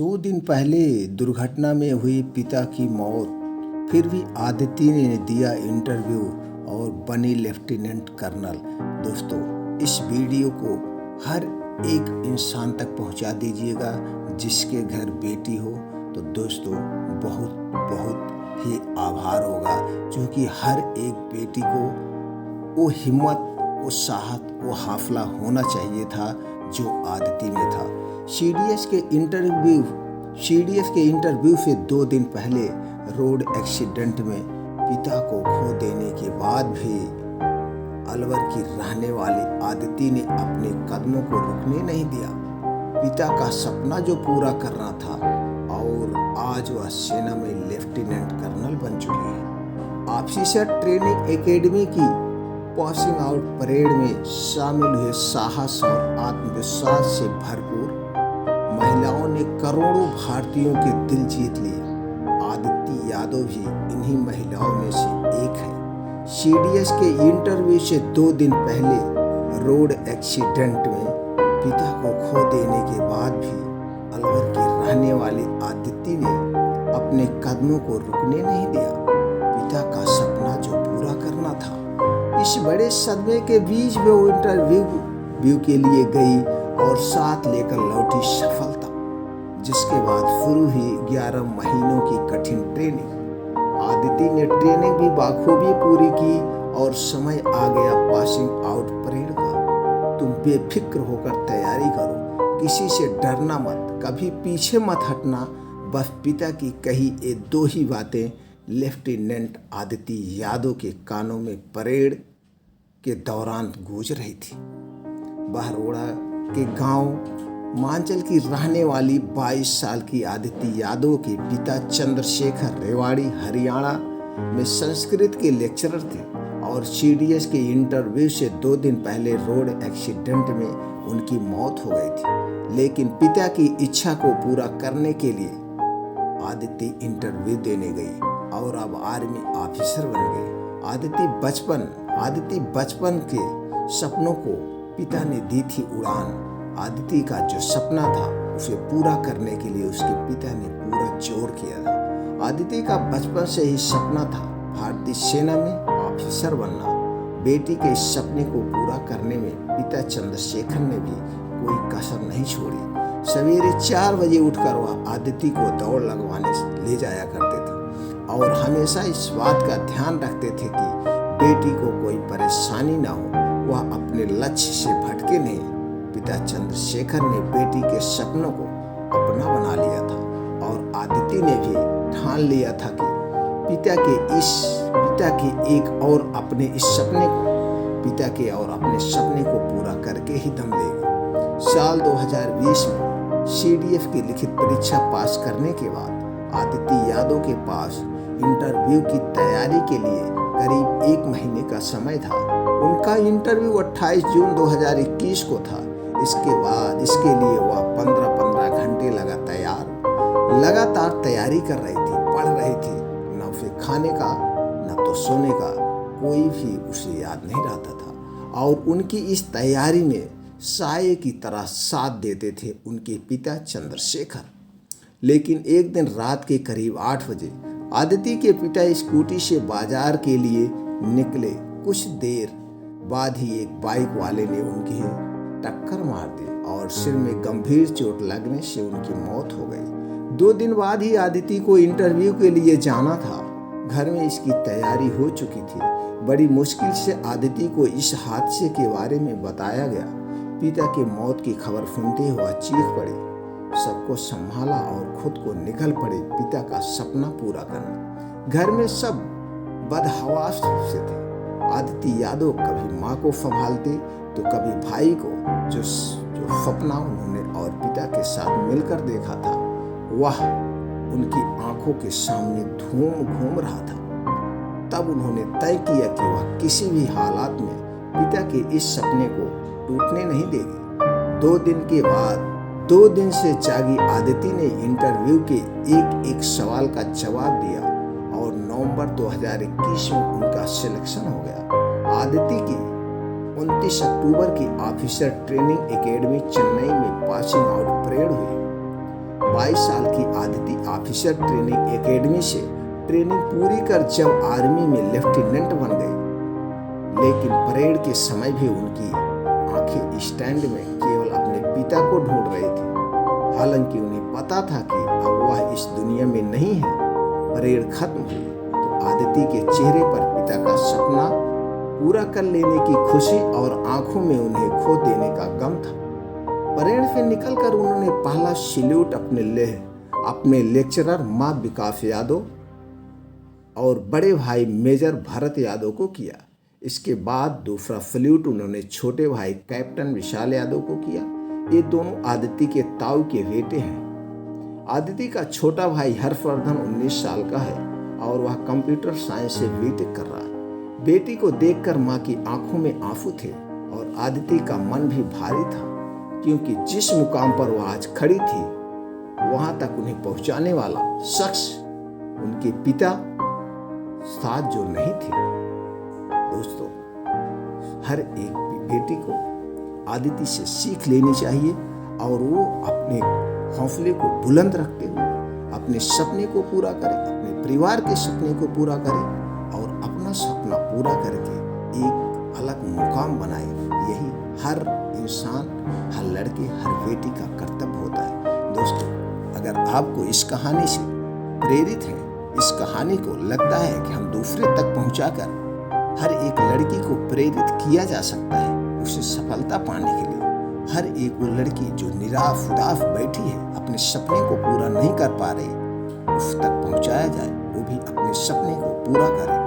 2 दिन पहले दुर्घटना में हुई पिता की मौत, फिर भी आदित्य ने दिया इंटरव्यू और बनी लेफ्टिनेंट कर्नल। दोस्तों, इस वीडियो को हर एक इंसान तक पहुंचा दीजिएगा जिसके घर बेटी हो। तो दोस्तों, बहुत बहुत ही आभार होगा, क्योंकि हर एक बेटी को वो हिम्मत, वो साहस, वो हौसला होना चाहिए था जो आदित्य में था। सीडीएस के इंटरव्यू से 2 दिन पहले रोड एक्सीडेंट में पिता को खो देने के बाद भी अलवर की रहने वाली आदित्य ने अपने कदमों को रुकने नहीं दिया। पिता का सपना जो पूरा करना था, और आज वह सेना में लेफ्टिनेंट कर्नल बन चुकी है। ऑफिसर ट्रेनिंग एकेडमी की पासिंग आउट परेड में शामिल हुए साहस और आत्मविश्वास से भरपूर महिलाओं ने करोड़ों भारतीयों के दिल जीत लिए। आदित्य यादव भी इन्हीं महिलाओं में से एक है। सीडीएस के इंटरव्यू से 2 दिन पहले रोड एक्सीडेंट में पिता को खो देने के बाद भी अलवर की रहने वाली आदित्य ने अपने कदमों को रुकने नहीं दिया। पिता का सपना जो पूरा करना था, इस बड़े सदमे के बीच में वो इंटरव्यू के लिए गई और साथ लेकर लौटी सफलता, जिसके बाद शुरू हुई 11 महीनों की कठिन ट्रेनिंग। आदित्य ने ट्रेनिंग भी बखूबी पूरी की और समय आ गया पासिंग आउट परेड का। तुम बेफिक्र होकर तैयारी करो, किसी से डरना मत, कभी पीछे मत हटना। बस पिता की कही ये 2 ही बातें लेफ्टिनेंट आदित्य यादव के कानों में परेड के दौरान गूंज रही थी। बहरोड़ा के गांव मांचल की रहने वाली 22 साल की आदित्य यादव के पिता चंद्रशेखर रेवाड़ी हरियाणा में संस्कृत के लेक्चरर थे और सीडीएस के इंटरव्यू से 2 दिन पहले रोड एक्सीडेंट में उनकी मौत हो गई थी। लेकिन पिता की इच्छा को पूरा करने के लिए आदित्य इंटरव्यू देने गई और अब आर्मी ऑफिसर बन गए। आदित्य बचपन के सपनों को पिता ने दी थी उड़ान। आदित्य का जो सपना था उसे पूरा करने के लिए उसके पिता ने पूरा जोर किया था। आदित्य का बचपन से ही सपना था भारतीय सेना में ऑफिसर बनना। बेटी के इस सपने को पूरा करने में पिता चंद्रशेखर ने भी कोई कसर नहीं छोड़ी। सवेरे 4 बजे उठकर वह आदित्य को दौड़ लगवाने ले जाया करते थे और हमेशा इस बात का ध्यान रखते थे कि बेटी को कोई परेशानी ना हो, वह अपने लक्ष्य से भटके नहीं। पिता चंद्रशेखर ने बेटी के सपनों को अपना बना लिया था और आदित्य ने भी ठान लिया था कि पिता के अपने सपने को पूरा करके ही दम लेगा। साल 2020 में सीडीएस की लिखित परीक्षा पास करने के बाद आदित्य यादव के पास इंटरव्यू की तैयारी के लिए करीब 1 महीने का समय था। उनका इंटरव्यू 28 जून 2021 को था। इसके लिए वह 15-15 घंटे लगातार तैयारी कर रही थी, पढ़ रही थी। न उसे खाने का, न तो सोने का कोई भी उसे याद नहीं रहता था और उनकी इस तैयारी में साये की तरह साथ देते थे उनके पिता चंद्रशेखर। लेकिन एक दिन रात के करीब 8 बजे आदित्य के पिता स्कूटी से बाजार के लिए निकले। कुछ देर बाद ही एक बाइक वाले ने उनकी टक्कर मार दी और सिर में गंभीर चोट लगने से उनकी मौत हो गई। 2 दिन बाद ही आदित्य को इंटरव्यू के लिए जाना था। घर में इसकी तैयारी हो चुकी थी। बड़ी मुश्किल से आदित्य को इस हादसे के बारे में बताया गया। पिता की मौत की खबर सुनते हुए चीख पड़ी। सबको संभाला और खुद को निकल पड़े पिता का सपना पूरा करने। घर में सब बदहवास से थे। आदित्य यादव कभी माँ को संभालते तो कभी भाई को, जो सपना उन्होंने और पिता के साथ मिलकर देखा था वह उनकी आंखों के सामने घूम रहा था। तब उन्होंने तय किया कि वह किसी भी हालात में पिता के इस सपने को टूटने नहीं देगी। 2 दिन से जागी आदित्य ने इंटरव्यू के एक सवाल का जवाब दिया और नवंबर 2021 में उनका सिलेक्शन हो गया। आदित्य की 29 अक्टूबर की ऑफिसर ट्रेनिंग एकेडमी चेन्नई में पासिंग आउट परेड हुई। 22 साल की आदिति ऑफिसर ट्रेनिंग एकेडमी से ट्रेनिंग पूरी कर जब आर्मी में लेफ्टिनेंट बन गई, लेकिन परेड के समय भी उनकी आंखें स्टैंड में केवल अपने पिता को ढूंढ रही थी। हालांकि उन्हें पता था कि अब वह इस दुनिया में नहीं है। परेड खत्म हुई तो आदिति के चेहरे पर पिता का सपना पूरा कर लेने की खुशी और आंखों में उन्हें खो देने का गम था। परेड से निकलकर उन्होंने पहला सैल्यूट अपने लेक्चरर माँ विकास यादव और बड़े भाई मेजर भरत यादव को किया। इसके बाद दूसरा सैल्यूट उन्होंने छोटे भाई कैप्टन विशाल यादव को किया। ये दोनों आदिति के ताऊ के बेटे हैं। आदिति का छोटा भाई हर्षवर्धन 19 साल का है और वह कंप्यूटर साइंस से बीटेक कर रहा है। बेटी को देखकर माँ की आंखों में आंसू थे और आदिति का मन भी भारी था, क्योंकि जिस मुकाम पर वह आज खड़ी थी वहां तक उन्हें पहुंचाने वाला शख्स उनके पिता साथ जो नहीं थे। दोस्तों, हर एक बेटी को आदिति से सीख लेनी चाहिए और वो अपने हौसले को बुलंद रखते हुए अपने सपने को पूरा करे, अपने परिवार के सपने को पूरा करे और अपना सपना पूरा करके एक अलग मुकाम बनाए। यही हर इंसान, हर लड़के, हर बेटी का कर्तव्य होता है। दोस्तों, अगर आपको इस कहानी से प्रेरित है, इस कहानी को लगता है कि हम दूसरे तक पहुंचाकर हर एक लड़की को प्रेरित किया जा सकता है उसे सफलता पाने के लिए, हर एक वो लड़की जो निराश उदास बैठी है, अपने सपने को पूरा नहीं कर पा रही, उस तक पहुंचाया जाए, वो भी अपने सपने को पूरा करे।